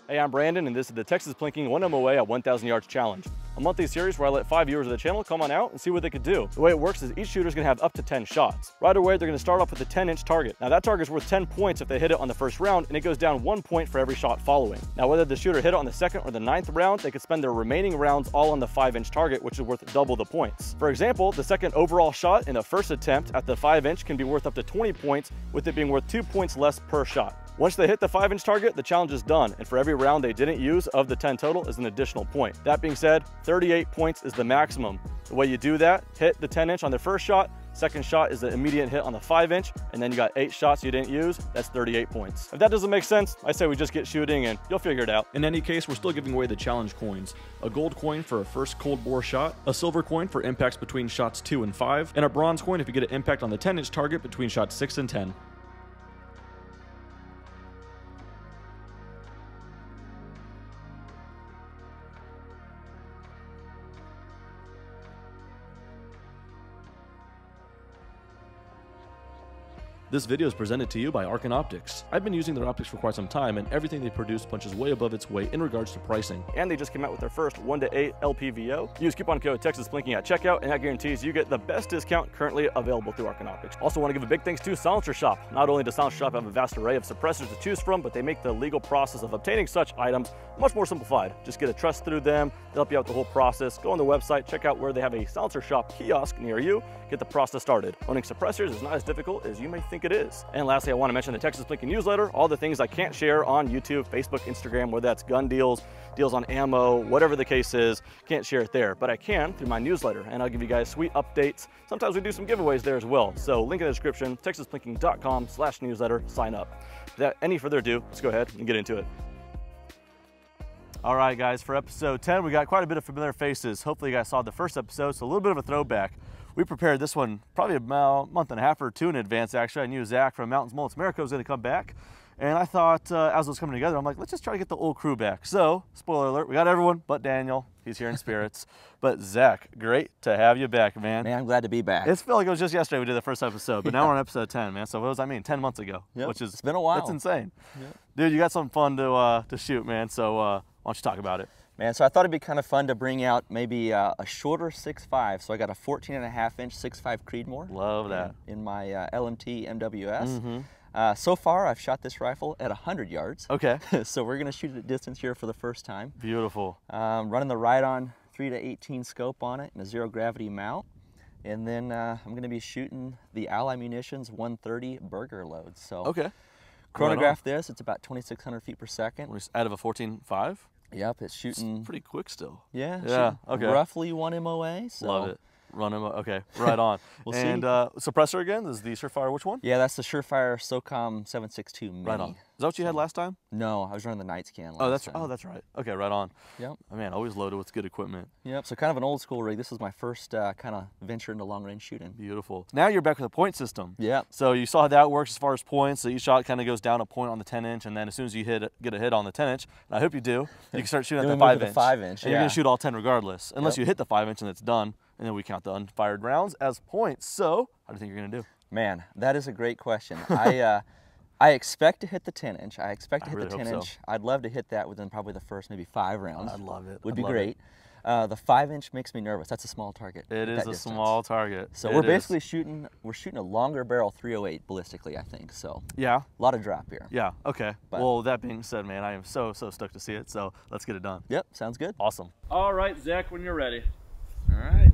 Hey, I'm Brandon, and this is the Texas Plinking 1 MOA at 1,000 yards challenge, a monthly series where I let 5 viewers of the channel come on out and see what they could do. The way it works is each shooter is going to have up to 10 shots. Right away, they're going to start off with a 10-inch target. Now that target is worth 10 points if they hit it on the first round, and it goes down 1 point for every shot following. Now whether the shooter hit it on the second or the 9th round, they could spend their remaining rounds all on the 5-inch target, which is worth double the points. For example, the second overall shot in the first attempt at the 5-inch can be worth up to 20 points, with it being worth 2 points less per shot. Once they hit the 5-inch target, the challenge is done, and for every round they didn't use of the 10 total is an additional point. That being said, 38 points is the maximum. The way you do that, hit the 10-inch on their first shot, second shot is the immediate hit on the 5-inch, and then you got 8 shots you didn't use, that's 38 points. If that doesn't make sense, I say we just get shooting and you'll figure it out. In any case, we're still giving away the challenge coins. A gold coin for a first cold bore shot, a silver coin for impacts between shots 2 and 5, and a bronze coin if you get an impact on the 10-inch target between shots 6 and 10. This video is presented to you by Arcan Optics. I've been using their optics for quite some time, and everything they produce punches way above its weight in regards to pricing. And they just came out with their first 1-to-8 LPVO. Use coupon code TexasPlinking at checkout, and that guarantees you get the best discount currently available through Arcan Optics. Also want to give a big thanks to Silencer Shop. Not only does Silencer Shop have a vast array of suppressors to choose from, but they make the legal process of obtaining such items much more simplified. Just get a trust through them, they'll help you out the whole process. Go on the website, check out where they have a Silencer Shop kiosk near you, get the process started. Owning suppressors is not as difficult as you may think it is. And lastly, I want to mention the Texas Plinking newsletter, all the things I can't share on YouTube, Facebook, Instagram, whether that's gun deals, deals on ammo, whatever the case is, can't share it there, but I can through my newsletter, and I'll give you guys sweet updates. Sometimes we do some giveaways there as well. So link in the description, texasplinking.com/newsletter, sign up. Without any further ado, let's go ahead and get into it. All right, guys, for episode 10, we got quite a bit of familiar faces. Hopefully you guys saw the first episode, so a little bit of a throwback. We prepared this one probably about a month and a half or two in advance, actually. I knew Zach from Mountains Mullets America was going to come back. And I thought, as it was coming together, I'm like, let's just try to get the old crew back. So, spoiler alert, we got everyone but Daniel. He's here in spirits. But Zach, great to have you back, man. Man, I'm glad to be back. It felt like it was just yesterday we did the first episode, but now we're on episode 10, man. So what does that mean? 10 months ago, which is, it's been a while. That's insane. Yep. Dude, you got something fun to shoot, man. So why don't you talk about it? Man, so I thought it'd be kind of fun to bring out maybe a shorter 6.5. So I got a 14.5-inch 6.5 Creedmoor. Love that. In my LMT MWS. So far, I've shot this rifle at 100 yards. Okay. So we're going to shoot it at distance here for the first time. Beautiful. Running the Ride-On 3-18 scope on it and a zero gravity mount. And then I'm going to be shooting the Ally Munitions 130 burger loads. So okay. Chronograph this, it's about 2,600 feet per second. Out of a 14.5? Yep, it's shooting. It's pretty quick still. Yeah, okay. Roughly 1 MOA. So. Love it. Run MOA, okay, right on. We'll and see. Suppressor again, this is the Surefire, which one? Yeah, that's the Surefire SOCOM 762 Mini. Right on. Is that what you had last time? No, I was running the night scan last time. Oh, that's right. Okay, right on. Yep. Oh, man, always loaded with good equipment. Yep, so kind of an old school rig. This is my first kind of venture into long range shooting. Beautiful. Now you're back with a point system. Yeah. So you saw how that works as far as points. So each shot kind of goes down a point on the 10-inch, and then as soon as you get a hit on the 10-inch, and I hope you do, you can start shooting at the 5-inch. The 5-inch, and you're going to shoot all 10 regardless, unless you hit the 5-inch and it's done, and then we count the unfired rounds as points. So how do you think you're going to do? Man, that is a great question. I expect to hit the 10-inch. I expect to hit the 10-inch. So. I'd love to hit that within probably the first maybe 5 rounds. I'd love it. Would be great. The 5-inch makes me nervous. That's a small target. It is a small target. So we're basically shooting a longer barrel 308 ballistically, I think. So yeah, a lot of drop here. Yeah. Okay. But, well, that being said, man, I am so stoked to see it. So let's get it done. Yep. Sounds good. Awesome. All right, Zach, when you're ready. All right.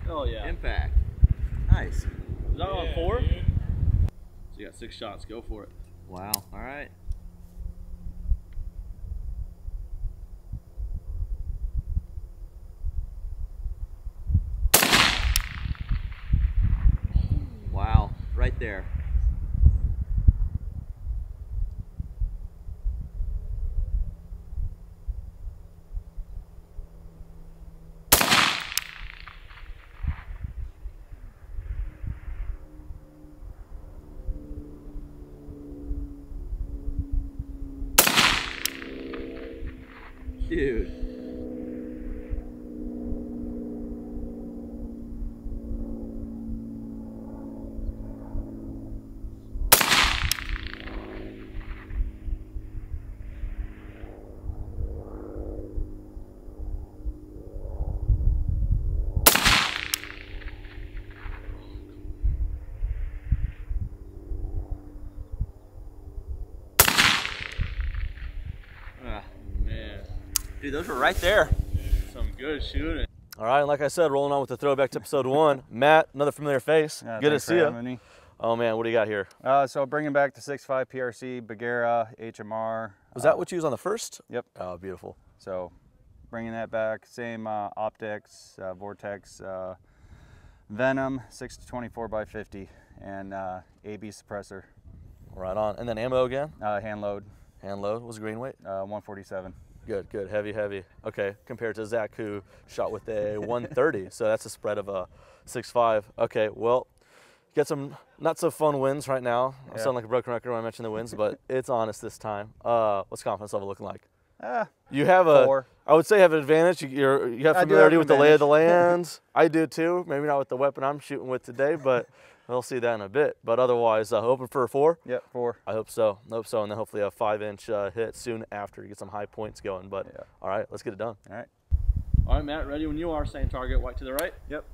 Oh yeah. Impact. Nice. Is that on 4? So you got 6 shots. Go for it. Wow. All right. Wow. Right there. Dude. Man, Dude, those were right there. some good shooting. All right, and like I said, rolling on with the throwback to episode 1. Matt, another familiar face. Good to see you. Oh man, what do you got here? So bringing back the 6.5 PRC, Bagheera, HMR. Was that what you used on the first? Yep. Oh, beautiful. So bringing that back, same optics, Vortex, Venom, 6-24 by 50, and AB suppressor. Right on. And then ammo again? Hand load, Hand load. What was the green weight? 147. Good, good. Heavy, heavy. Okay, compared to Zach, who shot with a 130. So that's a spread of a 6.5. Okay, well, get some not so fun wins right now. I sound like a broken record when I mention the wins, but it's honest this time. What's confidence level looking like? You have a, 4. I would say, have an advantage. You have familiarity with the lay of the land. I do too. Maybe not with the weapon I'm shooting with today, but we'll see that in a bit. But otherwise, hoping for a 4. Yep, 4. I hope so. Hope so, and then hopefully a 5-inch hit soon after to get some high points going. But all right, let's get it done. All right. All right, Matt, ready when you are. Same target, white to the right. Yep.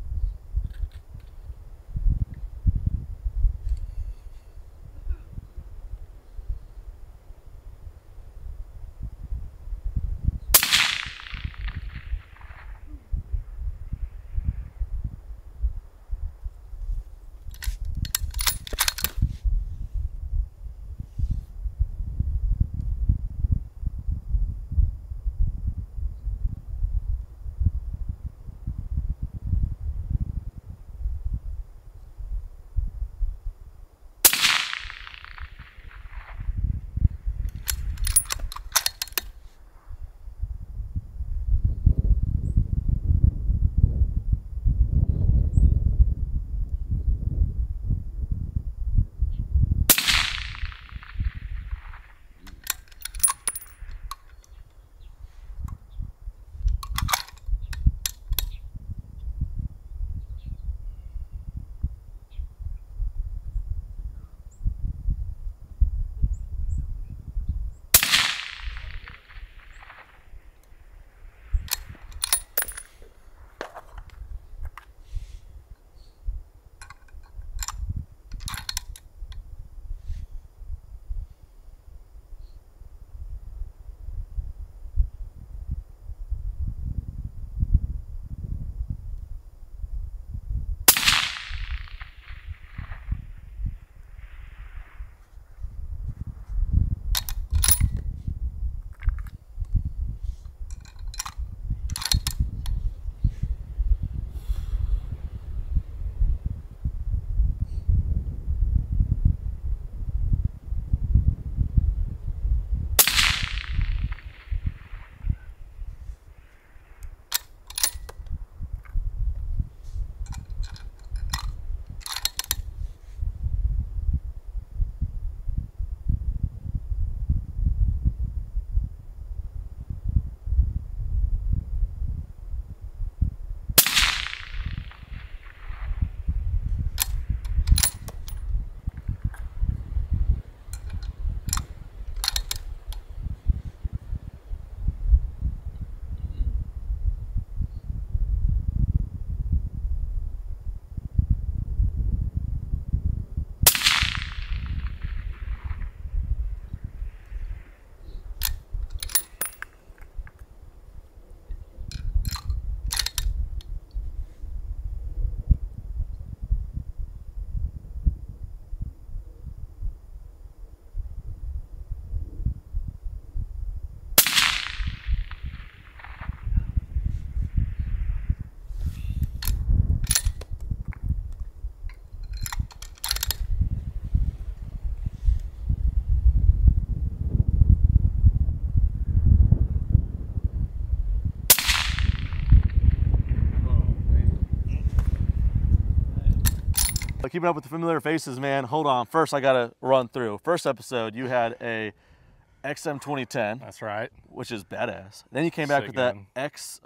Keeping up with the familiar faces, man. Hold on. First, I gotta run through. First episode, you had a XM 2010. That's right. Which is badass. Then you came back with that AIAX.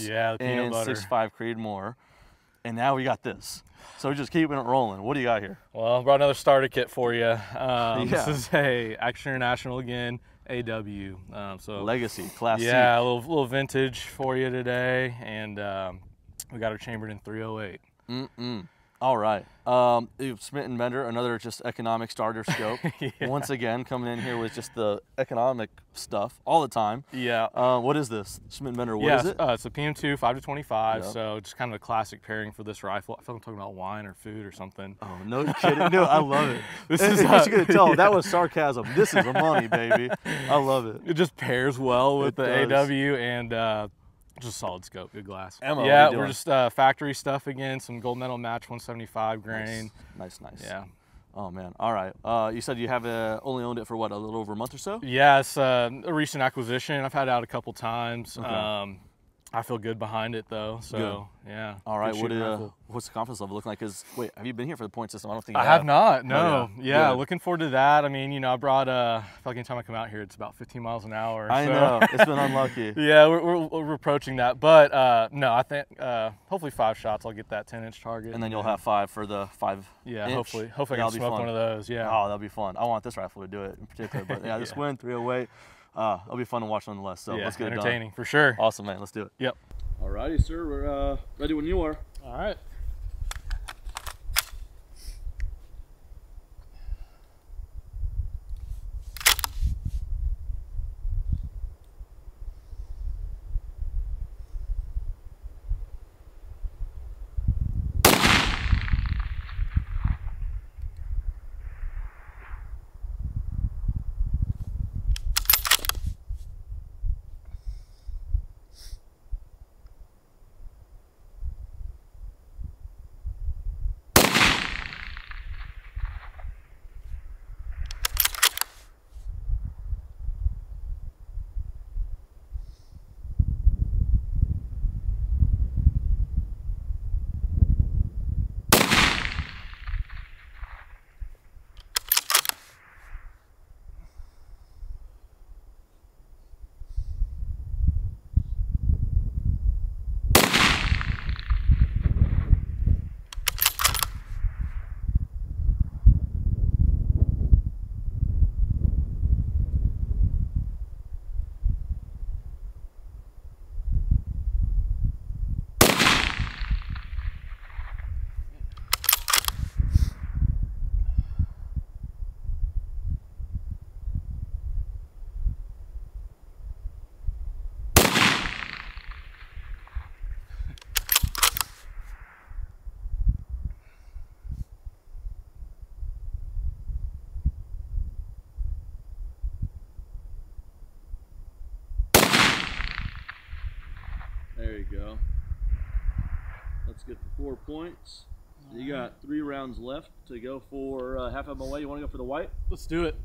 Yeah, the peanut butter. 6.5 Creedmoor. And now we got this. So we're just keeping it rolling. What do you got here? Well, I brought another starter kit for you. This is a Action International again, AW. So Legacy, Class C. Yeah, a little vintage for you today. And we got her chambered in 308. All right. Smith & Bender, another just economic starter scope. Yeah. Once again, coming in here with just the economic stuff all the time. Yeah. What is this? Smith & Bender, what is it? It's a PM2 5-25, Yep. so just kind of a classic pairing for this rifle. I feel like I'm talking about wine or food or something. Oh, no kidding. No, I love it. This is is what you're going to tell. yeah. That was sarcasm. This is the money, baby. I love it. It just pairs well with It the does. AW and just solid scope, good glass. MOA, yeah, what you we're doing? just factory stuff again, some gold medal match 175 grain. Nice. Yeah. Oh, man. All right. You said you have only owned it for, what, a little over a month or so? Yeah, it's a recent acquisition. I've had it out a couple times. Okay. I feel good behind it though, so Good. yeah. All right. Good shooting rifle. What's the confidence level looking like? Wait, have you been here for the point system? I don't think I you have not, no. Oh, yeah, Good. looking forward to that. I mean, I brought, I feel like anytime I come out here, it's about 15 miles an hour. I so. know. It's been unlucky. Yeah, we're approaching that. But no, I think hopefully 5 shots, I'll get that 10-inch target. And then you'll have 5 for the 5 Yeah, inch. hopefully I That'll can be smoke fun. one of those, yeah. Oh, that'll be fun. I want this rifle to do it in particular. But yeah, this Yeah. win, 308. It'll be fun to watch nonetheless. So yeah, let's get it done. entertaining, for sure. Awesome, man. Let's do it. Yep. Alrighty, sir. We're ready when you are. All right. There you go. Let's get the 4 points. You got 3 rounds left to go for half MOA. You want to go for the white? Let's do it.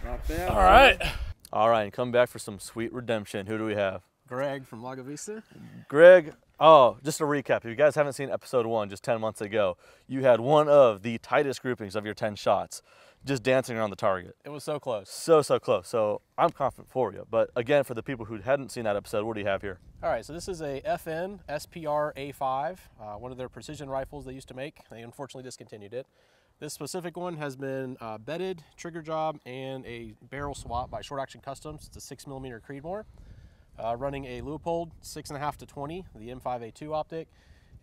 Not bad. All right. All right, and come back for some sweet redemption. Who do we have? Greg from Lago Vista. Greg, just a recap. If you guys haven't seen episode 1 just 10 months ago, you had one of the tightest groupings of your 10 shots, just dancing around the target. It was so close. So close. So I'm confident for you. But again, for the people who hadn't seen that episode, what do you have here? All right, so this is a FN SPR A5, one of their precision rifles they used to make. They unfortunately discontinued it. This specific one has been bedded, trigger job, and a barrel swap by Short Action Customs. It's a 6mm Creedmoor, running a Leupold 6.5-20, the M5A2 optic,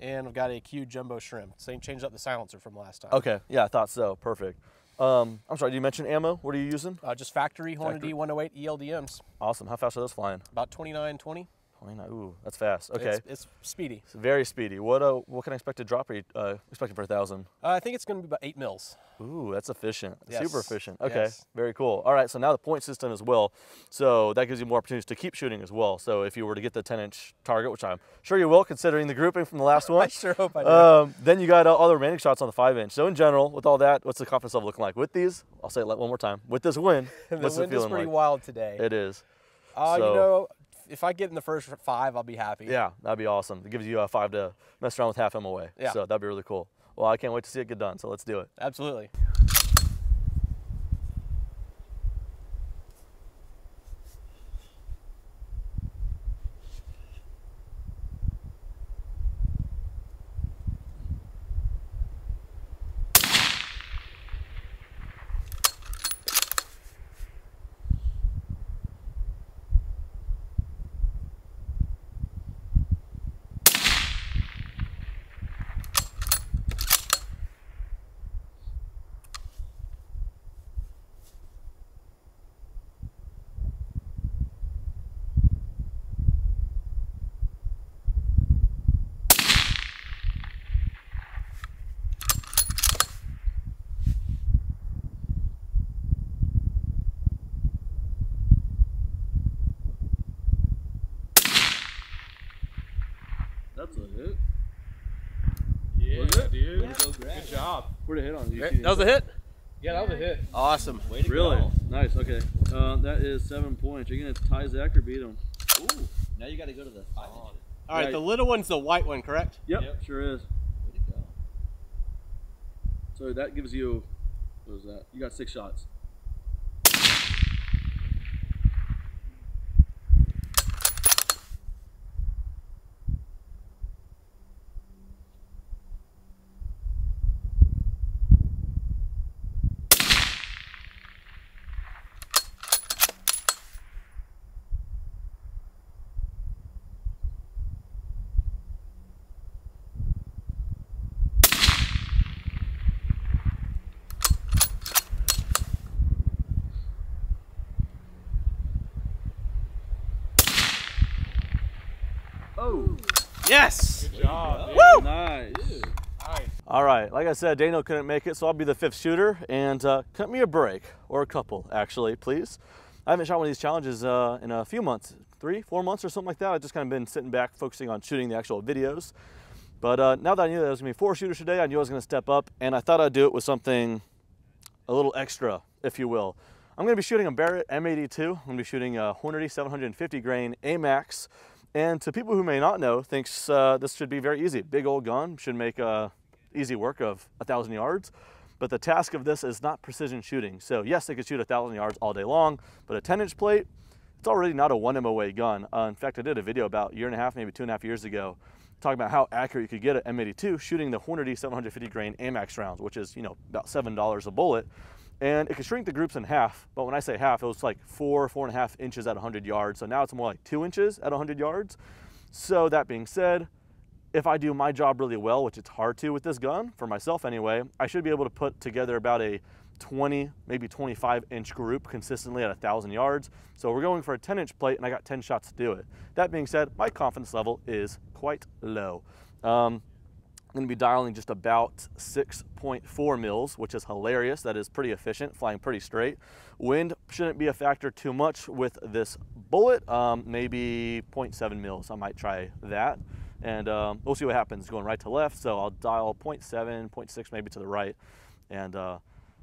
and I've got a Q Jumbo Shrimp. Same, changed up the silencer from last time. Okay, yeah, I thought so. Perfect. I'm sorry, did you mention ammo? What are you using? Just factory Hornady 108 ELDMs. Awesome. How fast are those flying? About 29, 20. 29. Ooh, that's fast. Okay. It's speedy. It's very speedy. What can I expect to drop? Are you expecting for 1,000? I think it's going to be about 8 mils. Ooh, that's efficient. Yes. Super efficient. Okay, Yes. very cool. All right, so now the point system as well. So that gives you more opportunities to keep shooting as well. So if you were to get the 10-inch target, which I'm sure you will considering the grouping from the last one. I sure hope I do. Then you got all the remaining shots on the 5-inch. So in general, with all that, what's the confidence level looking like? With these, I'll say it one more time. With this win, The what's wind it is feeling pretty like? wild today. It is. You know, if I get in the first 5, I'll be happy. Yeah, that'd be awesome. It gives you 5 to mess around with half MOA. Yeah. So that'd be really cool. Well, I can't wait to see it get done, so let's do it. Absolutely. That's a hit. Yeah, Was it? dude. Yeah. Good job. Where'd it hit on? That was a hit? Yeah, that was a hit. Awesome. Way to Really? go. Nice, okay. That is 7 points. You're going to tie Zach or beat him? Ooh, now you got to go to the 5 inch. All right, Right. the little one's the white one, correct? Yep, sure is. Way to go. So that gives you, what was that? You got 6 shots. Oh, Yes. Good job, dude. Woo! nice. Nice. All right, like I said, Daniel couldn't make it, so I'll be the 5th shooter, and cut me a break, or a couple, actually, please. I haven't shot one of these challenges in a few months, 3, 4 months or something like that. I've just kind of been sitting back, focusing on shooting the actual videos. But now that I knew that there was going to be 4 shooters today, I knew I was going to step up, and I thought I'd do it with something a little extra, if you will. I'm going to be shooting a Barrett M82. I'm going to be shooting a Hornady 750 grain AMAX. And to people who may not know, thinks this should be very easy. Big old gun, should make easy work of 1,000 yards. But the task of this is not precision shooting. So yes, they could shoot 1,000 yards all day long, but a 10-inch plate, it's already not a 1 MOA gun. In fact, I did a video about a year and a half, maybe 2.5 years ago, talking about how accurate you could get at M82 shooting the Hornady 750 grain AMAX rounds, which is, you know, about $7 a bullet. And it could shrink the groups in half, but when I say half, it was like 4.5 inches at 100 yards. So now it's more like 2 inches at 100 yards. So that being said, if I do my job really well, which it's hard to with this gun, for myself anyway, I should be able to put together about a 20, maybe 25-inch group consistently at 1,000 yards. So we're going for a 10-inch plate, and I got 10 shots to do it. That being said, my confidence level is quite low. I'm going to be dialing just about 6.4 mils, which is hilarious. That is pretty efficient, flying pretty straight. Wind shouldn't be a factor too much with this bullet. Maybe 0.7 mils. I might try that. And we'll see what happens going right to left. So I'll dial 0.7, 0.6 maybe to the right. And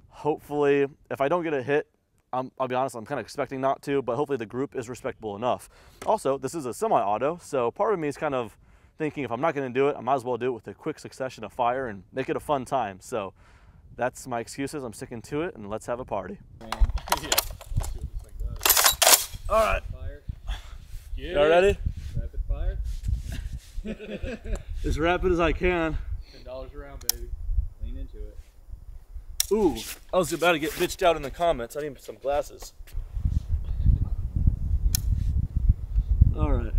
hopefully, if I don't get a hit, I'll be honest, I'm kind of expecting not to, but hopefully the group is respectable enough. Also, this is a semi-auto, so part of me is kind of thinking if I'm not going to do it, I might as well do it with a quick succession of fire and make it a fun time. So that's my excuses. I'm sticking to it, and let's have a party. Yeah. Let's see what this thing does. All right. Fire. Get Y'all it. ready? Rapid fire. As rapid as I can. $10 a round, baby. Lean into it. Ooh, I was about to get bitched out in the comments. I need some glasses. All right.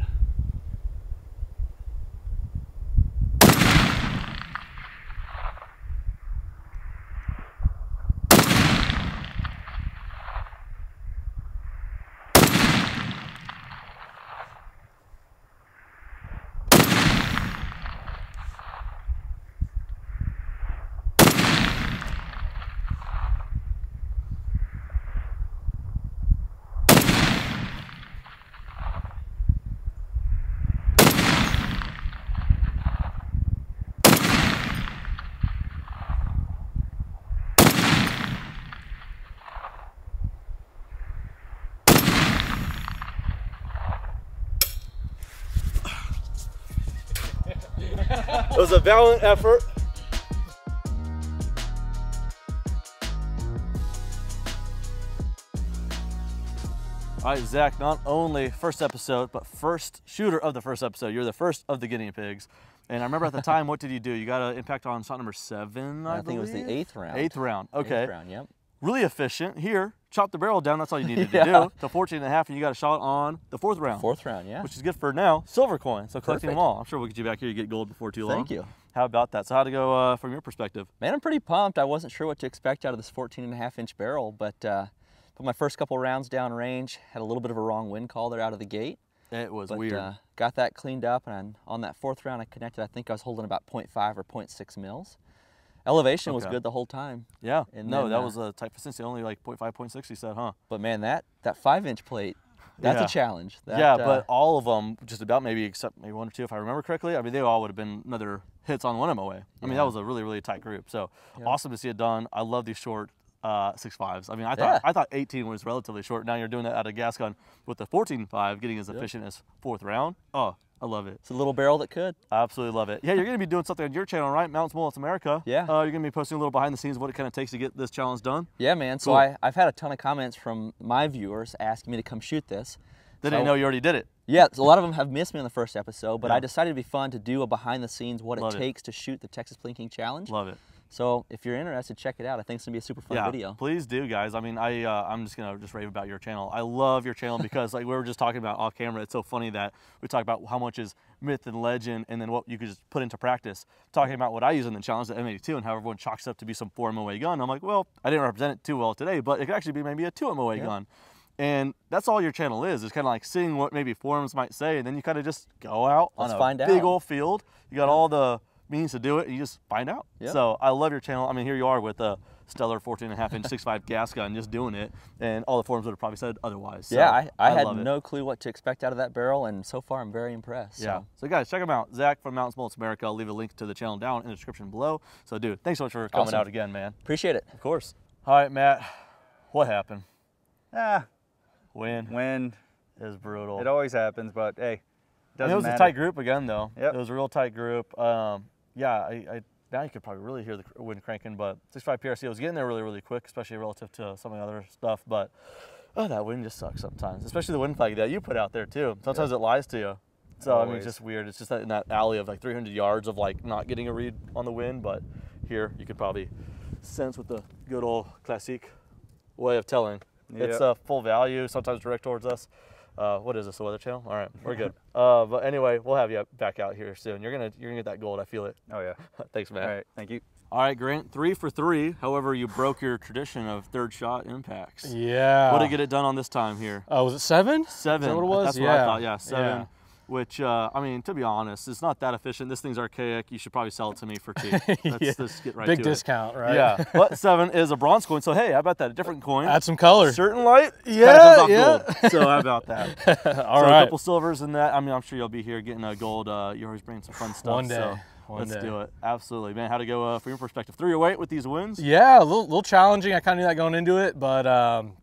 was a valiant effort. All right, Zach, not only first episode, but first shooter of the first episode. You're the first of the guinea pigs. And I remember at the time, what did you do? You got an impact on shot number 7, I think it was the 8th round. 8th round, okay. 8th round, yep. Really efficient. Here, chop the barrel down, that's all you needed to do. To 14.5, and you got a shot on the 4th round. 4th round, yeah. Which is good for now, silver coin. So collecting Perfect. them all. I'm sure we'll get you back here, you get gold before too long. Thank you. How about that? So how'd it go from your perspective? Man, I'm pretty pumped. I wasn't sure what to expect out of this 14.5-inch barrel, but put my first couple rounds down range, had a little bit of a wrong wind call there out of the gate. It was but, weird. Got that cleaned up, and on that 4th round I connected, I think I was holding about 0.5 or 0.6 mils. Elevation was good the whole time. Yeah, and no, then, that was a tight vicinity, only like 0.5, 0.6 you said, huh? But man, that 5-inch plate, that's a challenge. That, yeah, but all of them, just about maybe, except maybe 1 or 2 if I remember correctly, I mean, they all would have been another hits on 1 MOA. I mean, that was a really, really tight group. So awesome to see it done. I love these short 6.5s. I mean, I thought 18 was relatively short. Now you're doing that out of gas gun with the 14.5, getting as efficient as 4th round. Oh, I love it. It's a little barrel that could. I absolutely love it. Yeah, you're going to be doing something on your channel, right? Mounts Mullets America. Yeah. You're going to be posting a little behind the scenes what it kind of takes to get this challenge done. Yeah, man. So Cool. I've had a ton of comments from my viewers asking me to come shoot this. They didn't know you already did it. Yeah, so a lot of them have missed me on the first episode, but I decided it'd be fun to do a behind the scenes what Love it takes to shoot the Texas Plinking Challenge. Love it. So if you're interested, check it out. I think it's gonna be a super fun video. Please do, guys. I mean, I'm just gonna rave about your channel. I love your channel because, like we were just talking about off camera, it's so funny that we talk about how much is myth and legend, and then what you could just put into practice. Talking about what I use in the challenge, the M82, and how everyone chalks up to be some 4 MOA gun. I'm like, well, I didn't represent it too well today, but it could actually be maybe a 2 MOA gun. And that's all your channel is kind of like seeing what maybe forums might say, and then you kind of just go out on a big old field. You got all the means to do it, and you just find out. So I love your channel. I mean, here you are with a stellar 14.5-inch 6.5 gas gun, just doing it, and all the forums would have probably said otherwise. So yeah, I had no clue what to expect out of that barrel, and so far I'm very impressed. Yeah. So guys, check him out. Zach from Mounts Mullets America. I'll leave a link to the channel down in the description below. So dude, thanks so much for coming out again, man. Appreciate it. Of course. All right, Matt, what happened? Wind is brutal. It always happens, but hey, it was a tight group again, though. Yep. It was a real tight group. Yeah, now you could probably really hear the wind cranking, but 6.5 PRC was getting there really, really quick, especially relative to some of the other stuff. But that wind just sucks sometimes, especially the wind flag that you put out there too. Sometimes it lies to you. So I mean, it's just weird. It's just that in that alley of like 300 yards of like not getting a read on the wind, but here you could probably sense with the good old classique way of telling. It's full value, sometimes direct towards us. What is this, the Weather Channel? All right, we're good. But anyway, we'll have you back out here soon. You're gonna get that gold. I feel it. Oh yeah. Thanks, man. All right, thank you. All right, Grant, 3 for 3. However, you broke your tradition of 3rd shot impacts. Yeah. What did you get it done on this time here? Was it 7? 7. Is that what it was? That's what I thought. Yeah, 7. Yeah. Which, I mean, to be honest, it's not that efficient. This thing's archaic. You should probably sell it to me for cheap. Let's get right Big to discount, right? Yeah, but 7 is a bronze coin. So, hey, how about that? A different coin. Add some color. Certain light. Yeah, comes off gold. So, how about that? All A right. couple silvers in that. I mean, I'm sure you'll be here getting a gold. You always bring some fun stuff. One day. So One let's day. do it. Absolutely, man. How'd it go from your perspective? 308 with these wins? Yeah, a little challenging. I kind of knew that going into it, but felt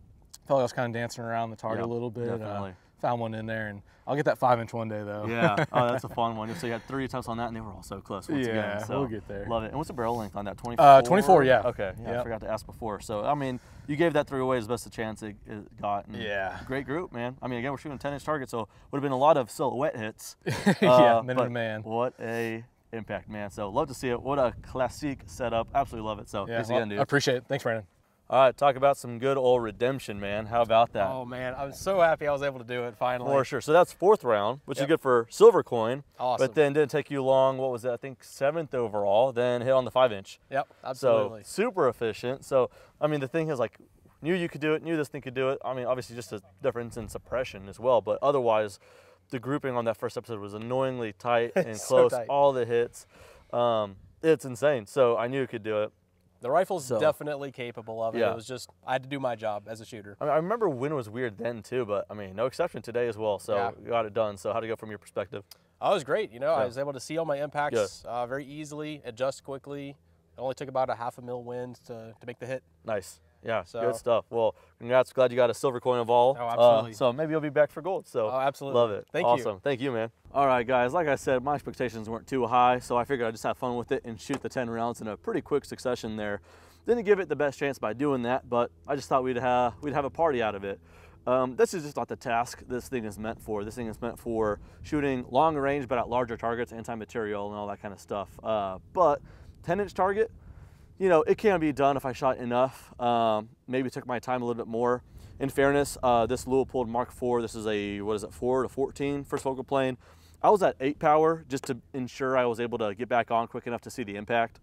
like I was kind of dancing around the target a little bit. Definitely. Found one in there, and I'll get that 5-inch one day though. Yeah. Oh, that's a fun one. So you had 3 attempts on that, and they were all so close once again. So we'll get there. Love it. And what's the barrel length on that? 24? 24, yeah. Okay. Yeah, I forgot to ask before. So, I mean, you gave that 308 as best a chance it got. And great group, man. I mean, again, we're shooting a 10-inch target, so would have been a lot of silhouette hits. Yeah, minute to man. What a impact, man. So, love to see it. What a classique setup. Absolutely love it. So, thanks again, dude. I appreciate it. Thanks, Brandon. All right, talk about some good old redemption, man. How about that? Oh man, I'm so happy I was able to do it finally. For sure. So that's 4th round, which is good for silver coin. Awesome. But then didn't take you long. What was that? I think 7th overall. Then hit on the 5-inch. Yep, absolutely. So super efficient. So I mean, the thing is like, knew you could do it. Knew this thing could do it. I mean, obviously just a difference in suppression as well. But otherwise, the grouping on that first episode was annoyingly tight and close. tight. All the hits. It's insane. So I knew you could do it. The rifle's definitely capable of it. Yeah. It was just, I had to do my job as a shooter. I remember wind was weird then too, but I mean, no exception today as well. So got it done. So how'd it go from your perspective? Oh, it was great. You know, I was able to see all my impacts very easily, adjust quickly. It only took about a 0.5 mil wind to make the hit. Nice. Yeah, So- good stuff. Well, congrats. Glad you got a silver coin of all. Oh, absolutely. So maybe you'll be back for gold. So Oh, absolutely. love it. Thank you. Awesome. Thank you, man. All right, guys. Like I said, my expectations weren't too high, so I figured I'd just have fun with it and shoot the 10 rounds in a pretty quick succession there. Didn't give it the best chance by doing that, but I just thought we'd have a party out of it. This is just not the task this thing is meant for. This thing is meant for shooting long range, but at larger targets, anti-material, and all that kind of stuff. But 10-inch target, you know, it can be done if I shot enough. Maybe took my time a little bit more. In fairness, this Leupold Mark IV, this is a, what is it, 4 to 14 first focal plane. I was at 8 power just to ensure I was able to get back on quick enough to see the impact.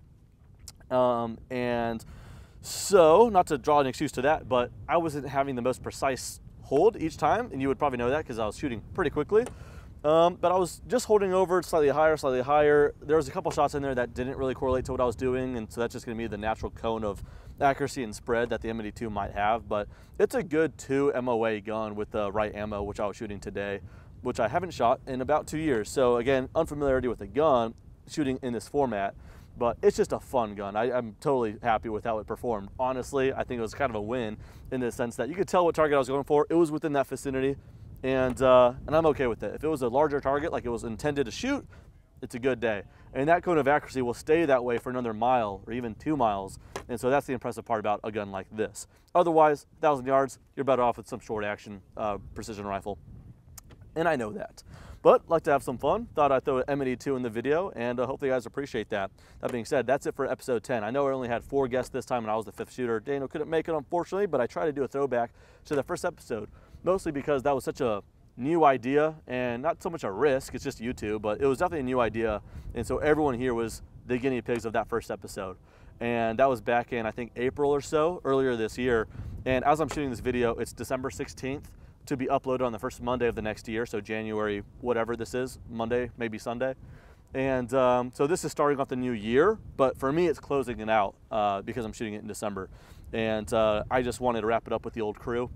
And so, not to draw an excuse to that, but I wasn't having the most precise hold each time, and you would probably know that because I was shooting pretty quickly. But I was just holding over slightly higher, slightly higher. There was a couple shots in there that didn't really correlate to what I was doing, and so that's just going to be the natural cone of accuracy and spread that the M82 might have. But it's a good 2 MOA gun with the right ammo, which I was shooting today, which I haven't shot in about 2 years. So again, unfamiliarity with the gun, shooting in this format, but it's just a fun gun. I'm totally happy with how it performed. Honestly, I think it was kind of a win in the sense that you could tell what target I was going for. It was within that vicinity, and I'm okay with it. If it was a larger target like it was intended to shoot, it's a good day. And that cone of accuracy will stay that way for another mile or even 2 miles. And so that's the impressive part about a gun like this. Otherwise, 1,000 yards, you're better off with some short action precision rifle. And I know that. But like to have some fun, thought I'd throw an M82 in the video, and hopefully you guys appreciate that. That being said, that's it for episode 10. I know I only had 4 guests this time and I was the 5th shooter. Daniel couldn't make it, unfortunately, but I tried to do a throwback to the first episode, mostly because that was such a new idea and not so much a risk, it's just YouTube, but it was definitely a new idea. And so everyone here was the guinea pigs of that first episode. And that was back in, I think, April or so, earlier this year. And as I'm shooting this video, it's December 16th. To be uploaded on the first Monday of the next year, so January, whatever this is, Monday, maybe Sunday. And so this is starting off the new year, but for me it's closing it out because I'm shooting it in December. And I just wanted to wrap it up with the old crew,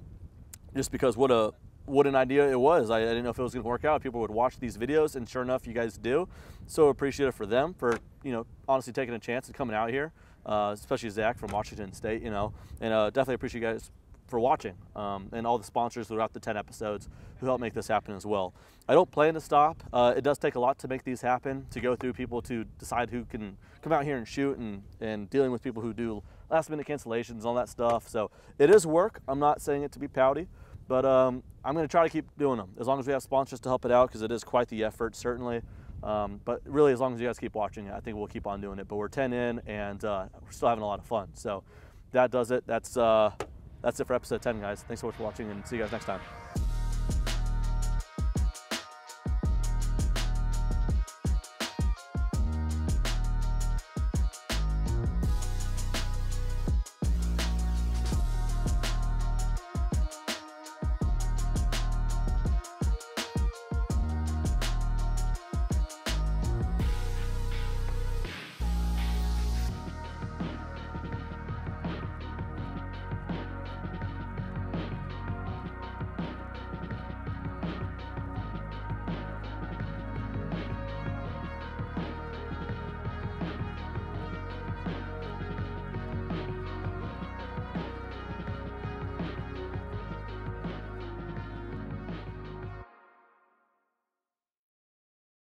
just because what an idea it was. I didn't know if it was gonna work out, if people would watch these videos, and sure enough, you guys do. So appreciative for them for, you know, honestly taking a chance and coming out here, especially Zach from Washington State, you know, and definitely appreciate you guys for watching, and all the sponsors throughout the 10 episodes who helped make this happen as well. I don't plan to stop. It does take a lot to make these happen, to go through people to decide who can come out here and shoot, and dealing with people who do last minute cancellations and all that stuff. So it is work. I'm not saying it to be pouty, but I'm going to try to keep doing them as long as we have sponsors to help it out, because it is quite the effort, certainly. But really, as long as you guys keep watching it, I think we'll keep on doing it. But we're 10 in, and we're still having a lot of fun. So that does it. That's it for episode 10, guys. Thanks so much for watching, and see you guys next time.